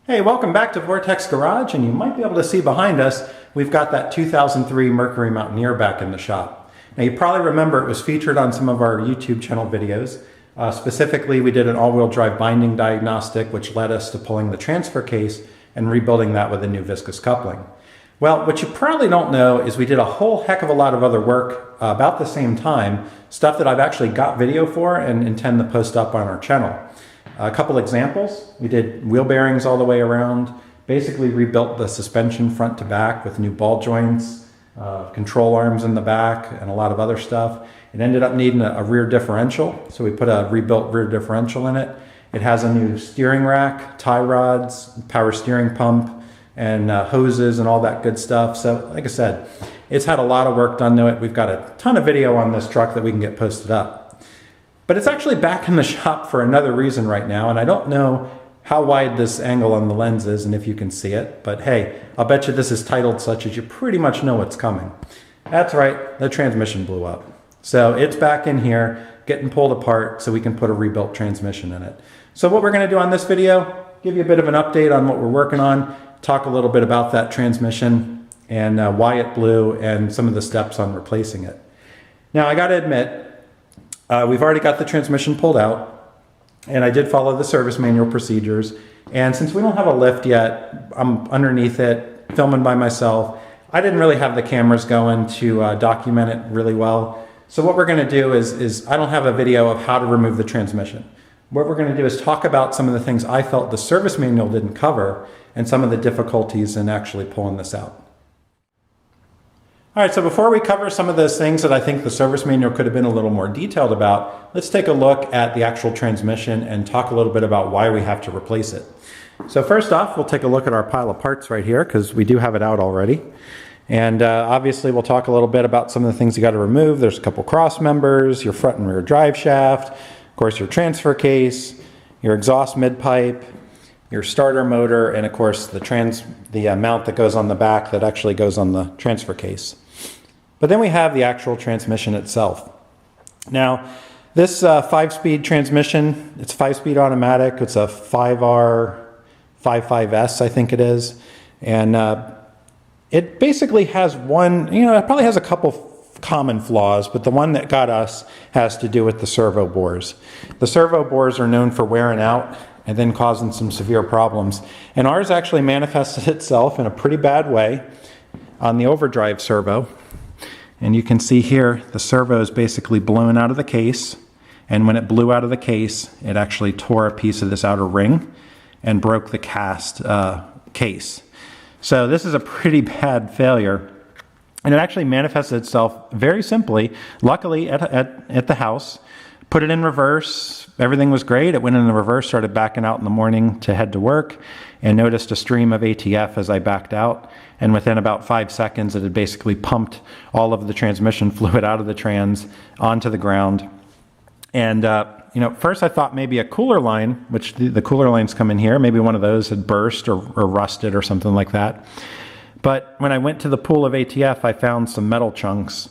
Hey, welcome back to Vortex Garage, and you might be able to see behind us, we've got that 2003 Mercury Mountaineer back in the shop. Now you probably remember it was featured on some of our YouTube channel videos. Specifically, we did an all-wheel drive binding diagnostic, which led us to pulling the transfer case and rebuilding that with a new viscous coupling. Well, what you probably don't know is we did a whole heck of a lot of other work about the same time, stuff that I've actually got video for and intend to post up on our channel. A couple examples: we did wheel bearings all the way around, basically rebuilt the suspension front to back with new ball joints, control arms in the back, and a lot of other stuff. It ended up needing a rear differential, so we put a rebuilt rear differential in it. It has a new steering rack, tie rods, power steering pump, and hoses and all that good stuff. So like I said, it's had a lot of work done to it. We've got a ton of video on this truck that we can get posted up. But it's actually back in the shop for another reason right now, and I don't know how wide this angle on the lens is and if you can see it, but hey, I'll bet you this is titled such as you pretty much know what's coming. That's right, the transmission blew up. So it's back in here, getting pulled apart so we can put a rebuilt transmission in it. So what we're gonna do on this video, give you a bit of an update on what we're working on, talk a little bit about that transmission and why it blew and some of the steps on replacing it. Now I gotta admit, we've already got the transmission pulled out, and I did follow the service manual procedures. And since we don't have a lift yet, I'm underneath it, filming by myself. I didn't really have the cameras going to document it really well. So what we're gonna do is I don't have a video of how to remove the transmission. What we're gonna do is talk about some of the things I felt the service manual didn't cover and some of the difficulties in actually pulling this out. All right, so before we cover some of those things that I think the service manual could have been a little more detailed about, let's take a look at the actual transmission and talk a little bit about why we have to replace it. So first off, we'll take a look at our pile of parts right here because we do have it out already. And obviously we'll talk a little bit about some of the things you got to remove. There's a couple cross members, your front and rear drive shaft, of course your transfer case, your exhaust mid pipe, your starter motor, and of course the mount that goes on the back that actually goes on the transfer case. But then we have the actual transmission itself. Now, this 5-speed transmission, it's 5-speed automatic. It's a 5R55S, I think it is. And it basically has one, it probably has a couple common flaws, but the one that got us has to do with the servo bores. The servo bores are known for wearing out and then causing some severe problems. And ours actually manifested itself in a pretty bad way on the overdrive servo. And you can see here, the servo is basically blown out of the case. And when it blew out of the case, it actually tore a piece of this outer ring and broke the cast case. So this is a pretty bad failure. And it actually manifested itself very simply, luckily at the house. Put it in reverse, everything was great. It went in the reverse, started backing out in the morning to head to work, and noticed a stream of ATF as I backed out. And within about 5 seconds, it had basically pumped all of the transmission fluid out of the trans onto the ground. And first I thought maybe a cooler line, which the cooler lines come in here, maybe one of those had burst or rusted or something like that. But when I went to the pool of ATF, I found some metal chunks.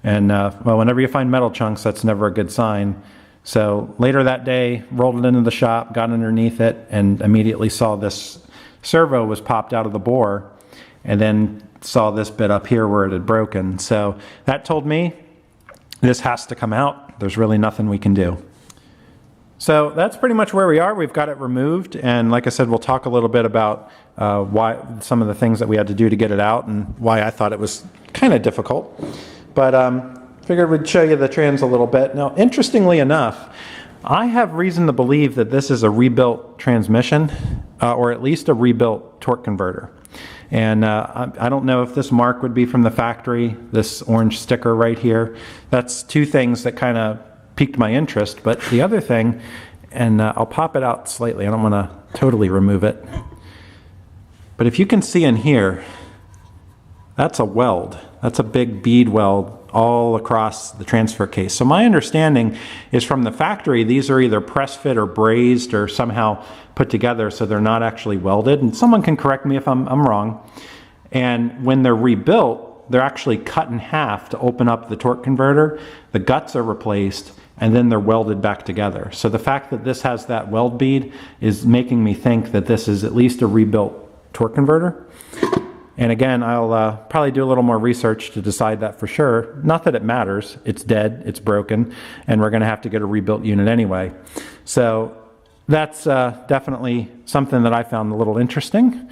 And well, whenever you find metal chunks, that's never a good sign. So later that day, rolled it into the shop, got underneath it, and immediately saw this servo was popped out of the bore, and then saw this bit up here where it had broken. So that told me this has to come out. There's really nothing we can do. So that's pretty much where we are. We've got it removed, and like I said, we'll talk a little bit about why some of the things that we had to do to get it out and why I thought it was kind of difficult. But figured we'd show you the trans a little bit. Now, interestingly enough, I have reason to believe that this is a rebuilt transmission, or at least a rebuilt torque converter. And I don't know if this mark would be from the factory, this orange sticker right here. That's two things that kind of piqued my interest. But the other thing, and I'll pop it out slightly, I don't want to totally remove it. But if you can see in here, that's a weld. That's a big bead weld all across the transfer case. So my understanding is from the factory, these are either press fit or brazed or somehow put together so they're not actually welded. And someone can correct me if I'm wrong. And when they're rebuilt, they're actually cut in half to open up the torque converter. The guts are replaced, and then they're welded back together. So the fact that this has that weld bead is making me think that this is at least a rebuilt torque converter. And again, I'll probably do a little more research to decide that for sure. Not that it matters. It's dead, it's broken, and we're going to have to get a rebuilt unit anyway. So that's definitely something that I found a little interesting.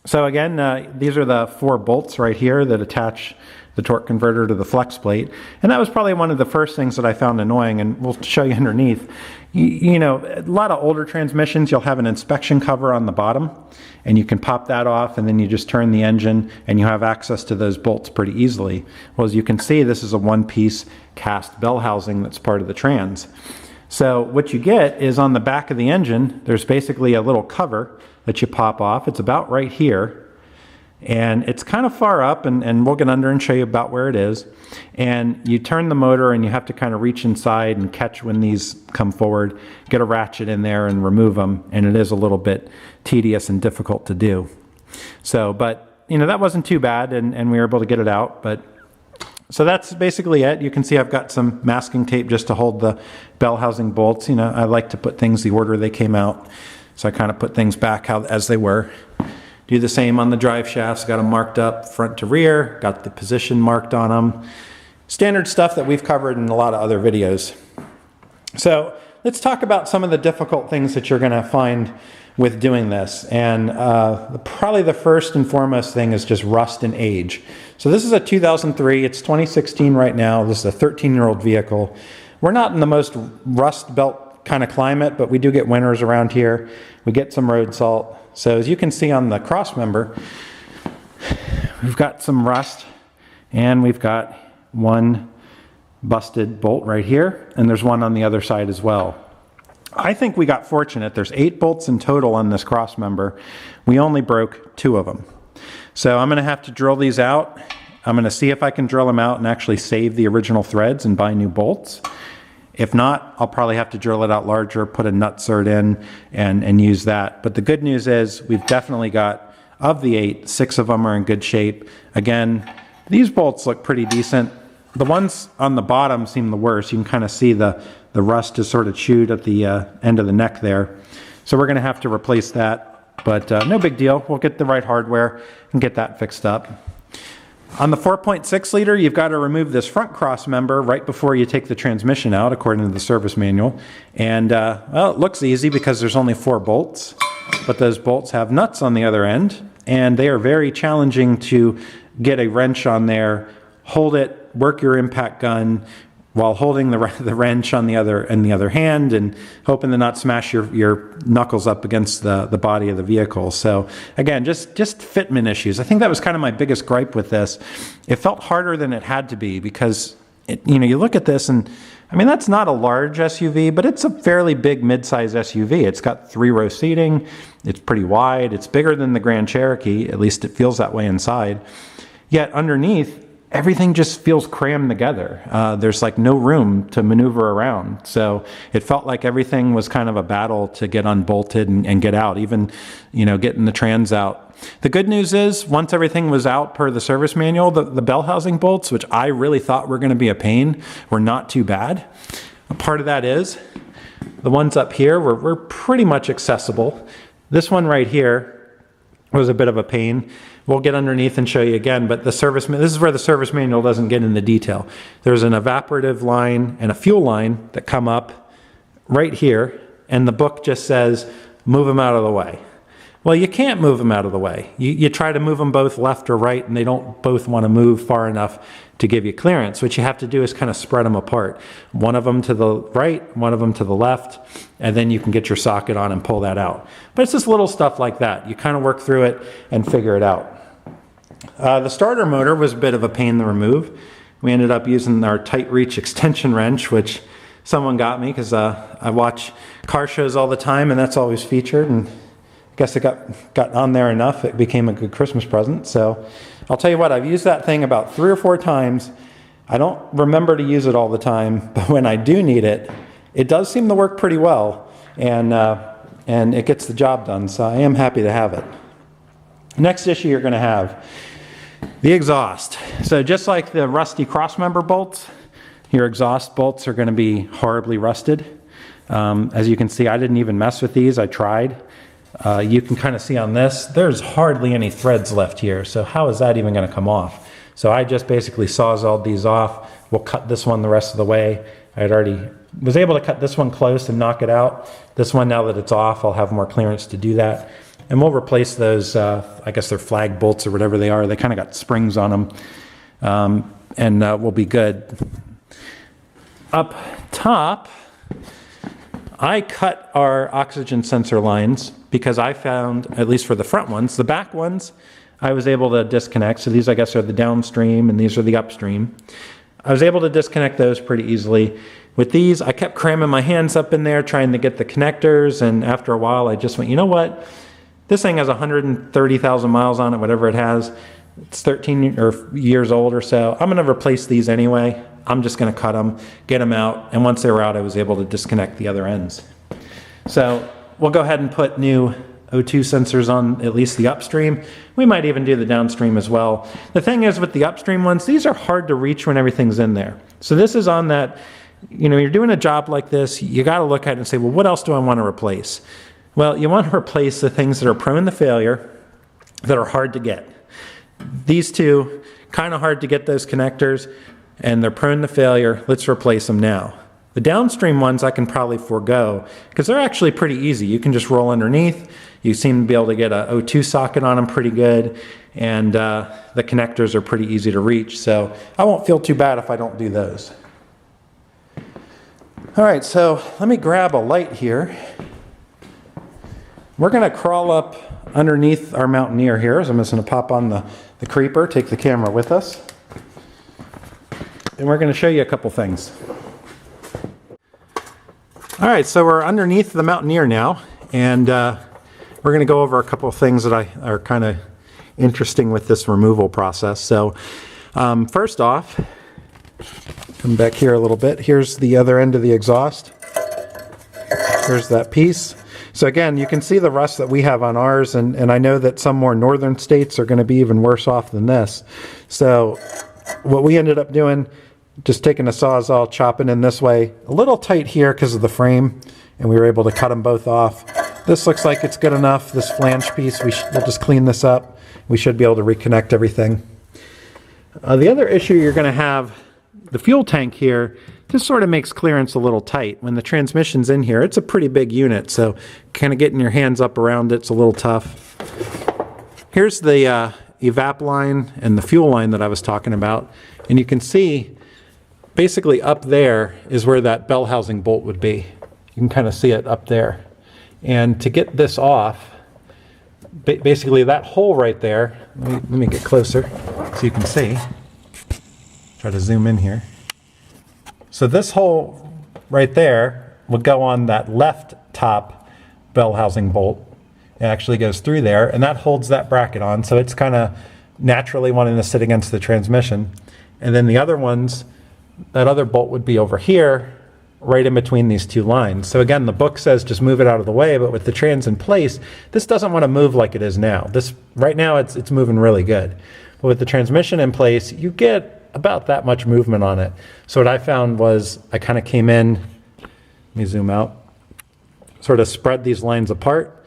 So again, these are the 4 bolts right here that attach the torque converter to the flex plate. And that was probably one of the first things that I found annoying, and we'll show you underneath. You know, a lot of older transmissions, you'll have an inspection cover on the bottom, and you can pop that off, and then you just turn the engine, and you have access to those bolts pretty easily. Well, as you can see, this is a one-piece cast bell housing that's part of the trans. So what you get is on the back of the engine, there's basically a little cover that you pop off. It's about right here. And it's kind of far up, and we'll get under and show you about where it is. And you turn the motor, and you have to kind of reach inside and catch when these come forward, get a ratchet in there and remove them. And it is a little bit tedious and difficult to do. So, but, you know, that wasn't too bad, and we were able to get it out. But so that's basically it. You can see I've got some masking tape just to hold the bell housing bolts. You know, I like to put things the order they came out. So I kind of put things back as they were. Do the same on the drive shafts, got them marked up front to rear, got the position marked on them. Standard stuff that we've covered in a lot of other videos. So let's talk about some of the difficult things that you're gonna find with doing this. And probably the first and foremost thing is just rust and age. So this is a 2003, it's 2016 right now. This is a 13-year-old vehicle. We're not in the most rust belt kind of climate, but we do get winters around here. We get some road salt. So as you can see on the cross member, we've got some rust, and we've got one busted bolt right here, and there's one on the other side as well. I think we got fortunate. There's 8 bolts in total on this cross member. We only broke 2 of them. So I'm going to have to drill these out. I'm going to see if I can drill them out and actually save the original threads and buy new bolts. If not, I'll probably have to drill it out larger, put a nut cert in, and use that. But the good news is we've definitely got, of the 8, 6 of them are in good shape. Again, these bolts look pretty decent. The ones on the bottom seem the worst. You can kind of see the rust is sort of chewed at the end of the neck there. So we're going to have to replace that. But no big deal. We'll get the right hardware and get that fixed up. On the 4.6 liter, you've got to remove this front cross member right before you take the transmission out, according to the service manual. And, well, it looks easy because there's only 4 bolts, but those bolts have nuts on the other end, and they are very challenging to get a wrench on there, hold it, work your impact gun, while holding the wrench on the other hand and hoping to not smash your knuckles up against the body of the vehicle. So again, just fitment issues. I think that was kind of my biggest gripe with this. It felt harder than it had to be because you look at this and I mean, that's not a large SUV, but it's a fairly big mid-size SUV. It's got 3-row seating. It's pretty wide. It's bigger than the Grand Cherokee. At least it feels that way inside. Yet underneath, everything just feels crammed together. There's like no room to maneuver around. So it felt like everything was kind of a battle to get unbolted and get out, even, getting the trans out. The good news is once everything was out per the service manual, the bell housing bolts, which I really thought were going to be a pain, were not too bad. A part of that is the ones up here were pretty much accessible. This one right here was a bit of a pain. We'll get underneath and show you again, but this is where the service manual doesn't get into detail. There's an evaporative line and a fuel line that come up right here, and the book just says, move them out of the way. Well, you can't move them out of the way. You try to move them both left or right, and they don't both want to move far enough to give you clearance. What you have to do is kind of spread them apart. One of them to the right, one of them to the left, and then you can get your socket on and pull that out. But it's just little stuff like that. You kind of work through it and figure it out. The starter motor was a bit of a pain to remove. We ended up using our tight reach extension wrench, which someone got me because I watch car shows all the time and that's always featured, and I guess it got on there enough. It became a good Christmas present. So I'll tell you what, I've used that thing about 3 or 4 times. I don't remember to use it all the time, but when I do need it, it does seem to work pretty well, and it gets the job done. So I am happy to have it. Next issue you're going to have. The exhaust. So just like the rusty crossmember bolts, your exhaust bolts are going to be horribly rusted. As you can see, I didn't even mess with these. I tried. You can kind of see on this, there's hardly any threads left here. So how is that even going to come off? So I just basically sawzalled these off. We'll cut this one the rest of the way. I had already was able to cut this one close and knock it out. This one, now that it's off, I'll have more clearance to do that. And we'll replace those, I guess they're flag bolts or whatever they are. They kind of got springs on them. And we'll be good. Up top, I cut our oxygen sensor lines because I found, at least for the front ones, the back ones, I was able to disconnect. So these, I guess, are the downstream and these are the upstream. I was able to disconnect those pretty easily. With these, I kept cramming my hands up in there trying to get the connectors, and after a while I just went, you know what? This thing has 130,000 miles on it, whatever it has. It's 13 years old or so. I'm going to replace these anyway. I'm just going to cut them, get them out, and once they were out, I was able to disconnect the other ends. So we'll go ahead and put new O2 sensors on at least the upstream. We might even do the downstream as well. The thing is with the upstream ones, these are hard to reach when everything's in there. So this is on that, you know, you're doing a job like this, you got to look at it and say, well, what else do I want to replace? Well, you want to replace the things that are prone to failure, that are hard to get. These two, kind of hard to get those connectors, and they're prone to failure. Let's replace them now. The downstream ones I can probably forego because they're actually pretty easy. You can just roll underneath. You seem to be able to get a O2 socket on them pretty good, and the connectors are pretty easy to reach. So I won't feel too bad if I don't do those. All right, so let me grab a light here. We're going to crawl up underneath our Mountaineer here. So I'm just going to pop on the creeper, take the camera with us. And we're going to show you a couple things. All right, so we're underneath the Mountaineer now, and we're going to go over a couple of things that are kind of interesting with this removal process. So first off, come back here a little bit. Here's the other end of the exhaust. Here's that piece. So again, you can see the rust that we have on ours, and I know that some more northern states are going to be even worse off than this. So what we ended up doing, just taking a Sawzall, chopping in this way, a little tight here because of the frame, and we were able to cut them both off. This looks like it's good enough, this flange piece. We'll just clean this up. We should be able to reconnect everything. The other issue you're going to have, the fuel tank here, just sort of makes clearance a little tight. When the transmission's in here, it's a pretty big unit, so kind of getting your hands up around it's a little tough. Here's the evap line and the fuel line that I was talking about, and you can see basically up there is where that bell housing bolt would be. You can kind of see it up there. And to get this off, basically that hole right there, let me get closer so you can see. Try to zoom in here. So this hole right there would go on that left top bell housing bolt. It actually goes through there, and that holds that bracket on, so it's kind of naturally wanting to sit against the transmission. And then the other ones, that other bolt would be over here, right in between these two lines. So again, the book says just move it out of the way, but with the trans in place, this doesn't want to move like it is now. Right now it's moving really good. But with the transmission in place, you get about that much movement on it. So what I found was I kind of came in, let me zoom out, sort of spread these lines apart,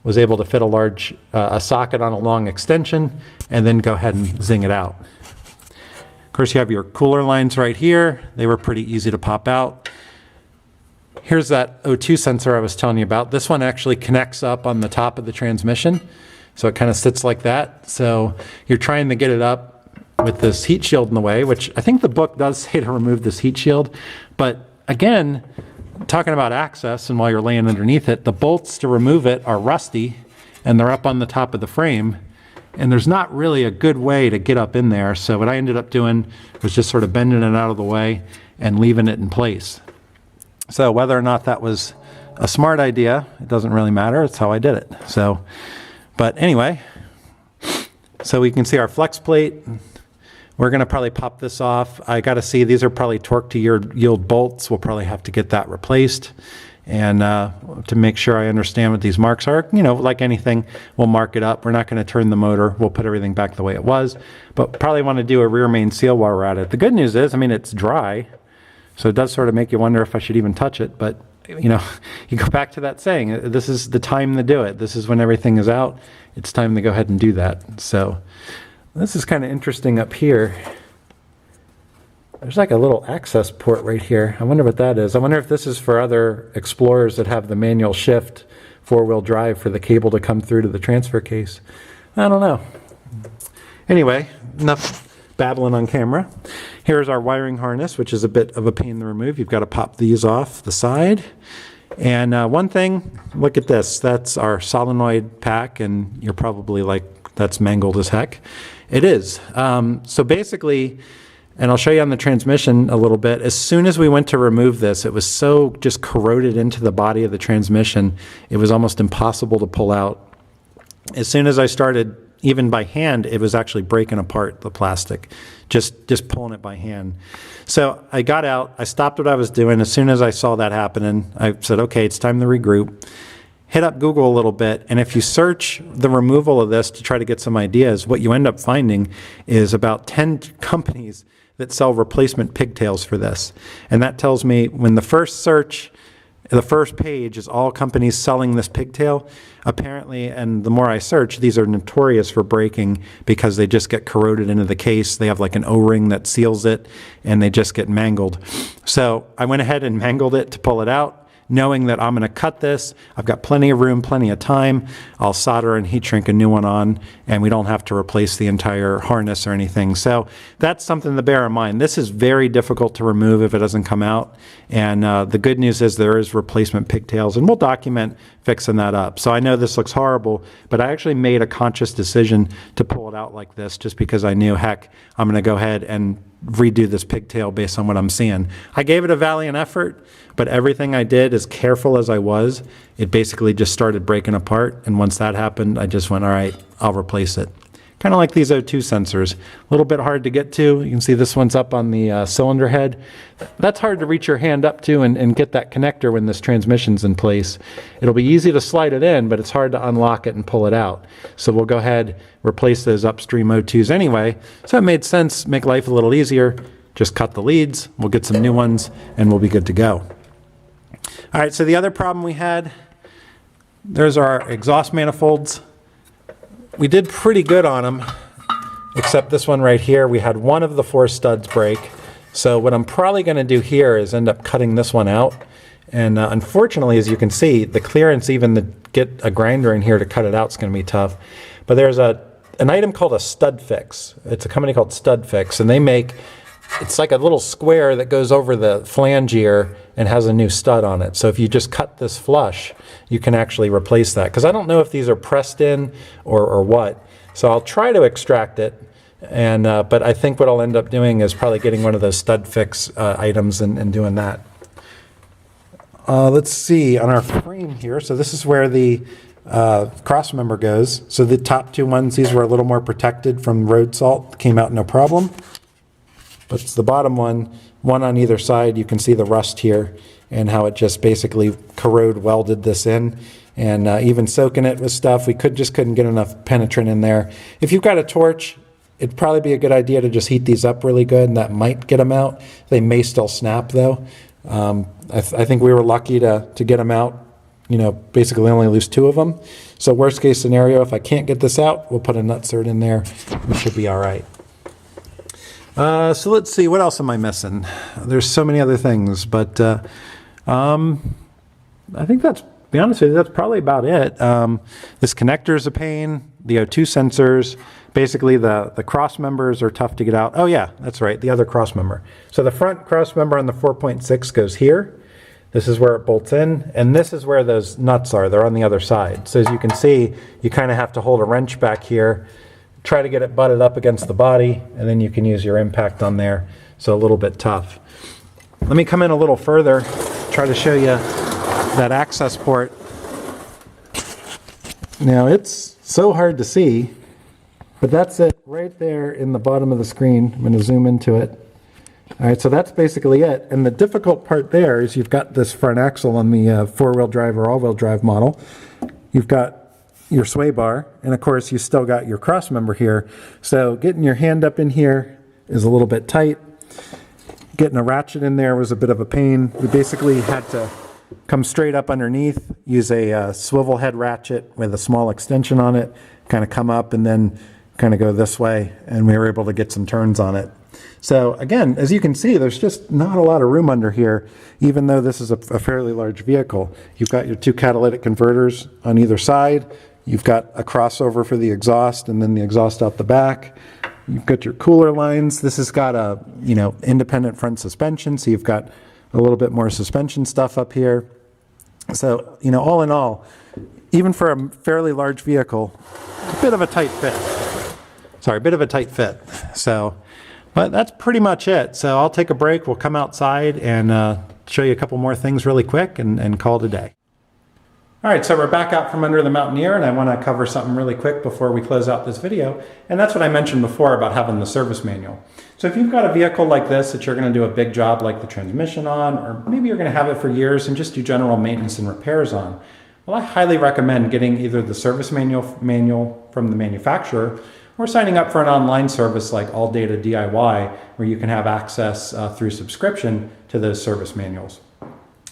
was able to fit a socket on a long extension, and then go ahead and zing it out. Of course, you have your cooler lines right here. They were pretty easy to pop out. Here's that O2 sensor I was telling you about. This one actually connects up on the top of the transmission. So it kind of sits like that. So you're trying to get it up with this heat shield in the way, which I think the book does say to remove this heat shield. But again, talking about access and while you're laying underneath it, the bolts to remove it are rusty and they're up on the top of the frame. And there's not really a good way to get up in there. So what I ended up doing was just sort of bending it out of the way and leaving it in place. So whether or not that was a smart idea, it doesn't really matter. It's how I did it. So, but anyway, so we can see our flex plate. We're going to probably pop this off. I got to see, these are probably torque to yield bolts. We'll probably have to get that replaced. and to make sure I understand what these marks are. You know, like anything, we'll mark it up. We're not going to turn the motor. We'll put everything back the way it was, but probably want to do a rear main seal while we're at it. The good news is, I mean, it's dry, so it does sort of make you wonder if I should even touch it, but you know, you go back to that saying, this is the time to do it. This is when everything is out. It's time to go ahead and do that. So this is kind of interesting up here. There's like a little access port right here. I wonder what that is. I wonder if this is for other Explorers that have the manual shift 4-wheel drive for the cable to come through to the transfer case. I don't know. Anyway, enough babbling on camera. Here's our wiring harness, which is a bit of a pain to remove. You've got to pop these off the side. And one thing, look at this. That's our solenoid pack, and you're probably like, that's mangled as heck. It is. So basically, and I'll show you on the transmission a little bit, as soon as we went to remove this, it was so just corroded into the body of the transmission, it was almost impossible to pull out. As soon as I started, even by hand, it was actually breaking apart, the plastic, just pulling it by hand. So I got out, I stopped what I was doing. As soon as I saw that happening, I said, okay, it's time to regroup. Hit up Google a little bit, and if you search the removal of this to try to get some ideas, what you end up finding is about 10 companies that sell replacement pigtails for this. And that tells me when the first search, the first page is all companies selling this pigtail, apparently, and the more I search, these are notorious for breaking because they just get corroded into the case. They have like an O-ring that seals it, and they just get mangled. So I went ahead and mangled it to pull it out, knowing that I'm going to cut this. I've got plenty of room, plenty of time. I'll solder and heat shrink a new one on, and we don't have to replace the entire harness or anything. So that's something to bear in mind. This is very difficult to remove if it doesn't come out. And the good news is there is replacement pigtails, and we'll document fixing that up. So I know this looks horrible, but I actually made a conscious decision to pull it out like this just because I knew, heck, I'm going to go ahead and redo this pigtail based on what I'm seeing. I gave it a valiant effort, but everything I did, as careful as I was, it basically just started breaking apart. And once that happened, I just went, all right, I'll replace it. Kind of like these O2 sensors. A little bit hard to get to. You can see this one's up on the cylinder head. That's hard to reach your hand up to and get that connector when this transmission's in place. It'll be easy to slide it in, but it's hard to unlock it and pull it out. So we'll go ahead, replace those upstream O2s anyway. So it made sense, make life a little easier. Just cut the leads, we'll get some new ones, and we'll be good to go. All right, so the other problem we had, there's our exhaust manifolds. We did pretty good on them, except this one right here. We had one of the 4 studs break. So what I'm probably going to do here is end up cutting this one out. And unfortunately, as you can see, the clearance, even to get a grinder in here to cut it out, is going to be tough. But there's an item called a stud fix. It's a company called Stud Fix, and they make, it's like a little square that goes over the flange and has a new stud on it. So if you just cut this flush, you can actually replace that. Because I don't know if these are pressed in or what. So I'll try to extract it. And but I think what I'll end up doing is probably getting one of those Stud Fix items and doing that. Let's see, on our frame here, so this is where the cross member goes. So the top 2 ones, these were a little more protected from road salt, came out no problem. But it's the bottom one on either side. You can see the rust here and how it just basically corrode welded this in. And even soaking it with stuff, we just couldn't get enough penetrant in there. If you've got a torch, it'd probably be a good idea to just heat these up really good, and that might get them out. They may still snap though. I think we were lucky to get them out, you know, basically only lose 2 of them. So worst case scenario, if I can't get this out, we'll put a nut cert in there. We should be all right. So let's see, what else am I missing? There's so many other things, but I think that's, to be honest with you, that's probably about it. This connector is a pain, the O2 sensors, basically the cross members are tough to get out. Oh yeah, that's right, the other cross member. So the front cross member on the 4.6 goes here. This is where it bolts in, and this is where those nuts are. They're on the other side. So as you can see, you kind of have to hold a wrench back here, try to get it butted up against the body, and then you can use your impact on there. So a little bit tough. Let me come in a little further, try to show you that access port. Now it's so hard to see, but that's it right there in the bottom of the screen. I'm going to zoom into it. All right, so that's basically it. And the difficult part there is you've got this front axle on the four-wheel drive or all-wheel drive model. You've got your sway bar, and of course you still got your cross member here. So getting your hand up in here is a little bit tight. Getting a ratchet in there was a bit of a pain. We basically had to come straight up underneath, use a swivel head ratchet with a small extension on it, kind of come up and then kind of go this way, and we were able to get some turns on it. So again, as you can see, there's just not a lot of room under here, even though this is a fairly large vehicle. You've got your two catalytic converters on either side. You've got a crossover for the exhaust and then the exhaust out the back. You've got your cooler lines. This has got a, independent front suspension, so you've got a little bit more suspension stuff up here. So, all in all, even for a fairly large vehicle, a bit of a tight fit. Sorry, a bit of a tight fit. So, but that's pretty much it. So I'll take a break. We'll come outside and show you a couple more things really quick and call it a day. All right, so we're back out from under the Mountaineer, and I want to cover something really quick before we close out this video. And that's what I mentioned before about having the service manual. So if you've got a vehicle like this that you're going to do a big job like the transmission on, or maybe you're going to have it for years and just do general maintenance and repairs on, well, I highly recommend getting either the service manual from the manufacturer or signing up for an online service like All Data DIY, where you can have access through subscription to those service manuals.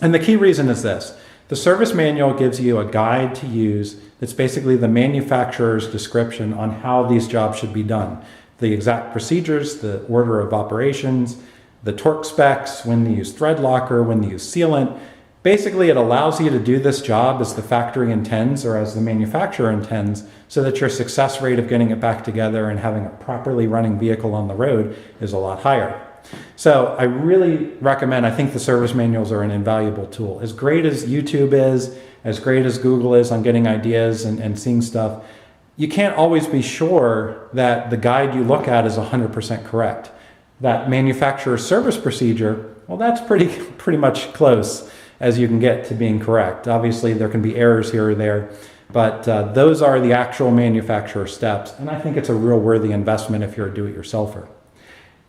And the key reason is this. The service manual gives you a guide to use that's basically the manufacturer's description on how these jobs should be done. The exact procedures, the order of operations, the torque specs, when to use thread locker, when to use sealant. Basically, it allows you to do this job as the factory intends or as the manufacturer intends, so that your success rate of getting it back together and having a properly running vehicle on the road is a lot higher. So I really recommend, I think the service manuals are an invaluable tool. As great as YouTube is, as great as Google is on getting ideas and seeing stuff, you can't always be sure that the guide you look at is 100% correct. That manufacturer service procedure, well, that's pretty much close as you can get to being correct. Obviously, there can be errors here or there, but those are the actual manufacturer steps, and I think it's a real worthy investment if you're a do-it-yourselfer.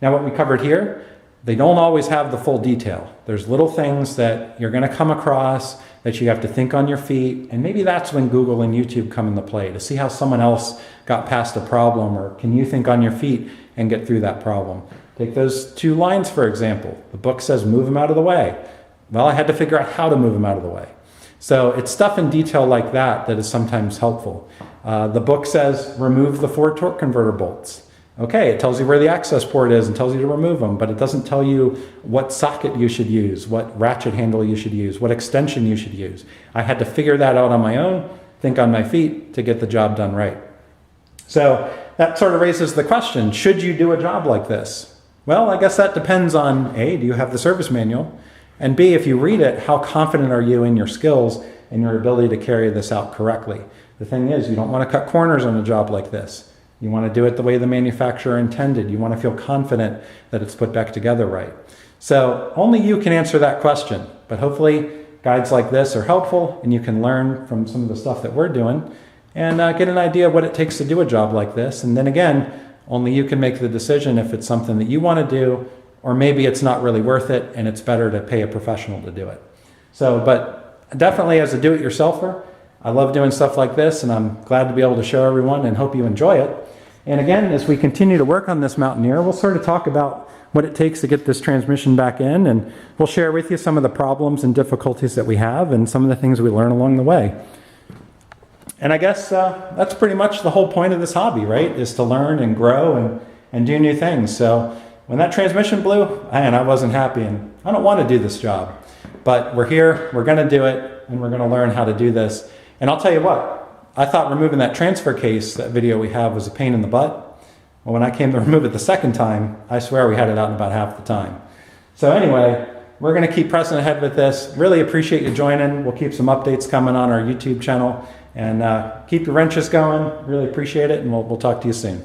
Now, what we covered here, they don't always have the full detail. There's little things that you're going to come across that you have to think on your feet, and maybe that's when Google and YouTube come into play, to see how someone else got past a problem, or can you think on your feet and get through that problem. Take those two lines, for example. The book says, move them out of the way. Well, I had to figure out how to move them out of the way. So it's stuff in detail like that that is sometimes helpful. The book says, remove the 4 torque converter bolts. Okay, it tells you where the access port is and tells you to remove them, but it doesn't tell you what socket you should use, what ratchet handle you should use, what extension you should use. I had to figure that out on my own, think on my feet to get the job done right. So that sort of raises the question, should you do a job like this? Well, I guess that depends on A, do you have the service manual? And B, if you read it, how confident are you in your skills and your ability to carry this out correctly? The thing is, you don't want to cut corners on a job like this. You want to do it the way the manufacturer intended. You want to feel confident that it's put back together right. So only you can answer that question, but hopefully guides like this are helpful and you can learn from some of the stuff that we're doing and get an idea of what it takes to do a job like this. And then again, only you can make the decision if it's something that you want to do, or maybe it's not really worth it and it's better to pay a professional to do it. So, but definitely as a do-it-yourselfer, I love doing stuff like this, and I'm glad to be able to show everyone and hope you enjoy it. And again, as we continue to work on this Mountaineer, we'll sort of talk about what it takes to get this transmission back in, and we'll share with you some of the problems and difficulties that we have and some of the things we learn along the way. And I guess that's pretty much the whole point of this hobby, right? Is to learn and grow and do new things. So when that transmission blew, man, I wasn't happy, and I don't want to do this job. But we're here, we're going to do it, and we're going to learn how to do this. And I'll tell you what, I thought removing that transfer case, that video we have, was a pain in the butt. Well, when I came to remove it the second time, I swear we had it out in about half the time. So anyway, we're going to keep pressing ahead with this. Really appreciate you joining. We'll keep some updates coming on our YouTube channel. And keep your wrenches going. Really appreciate it, and we'll talk to you soon.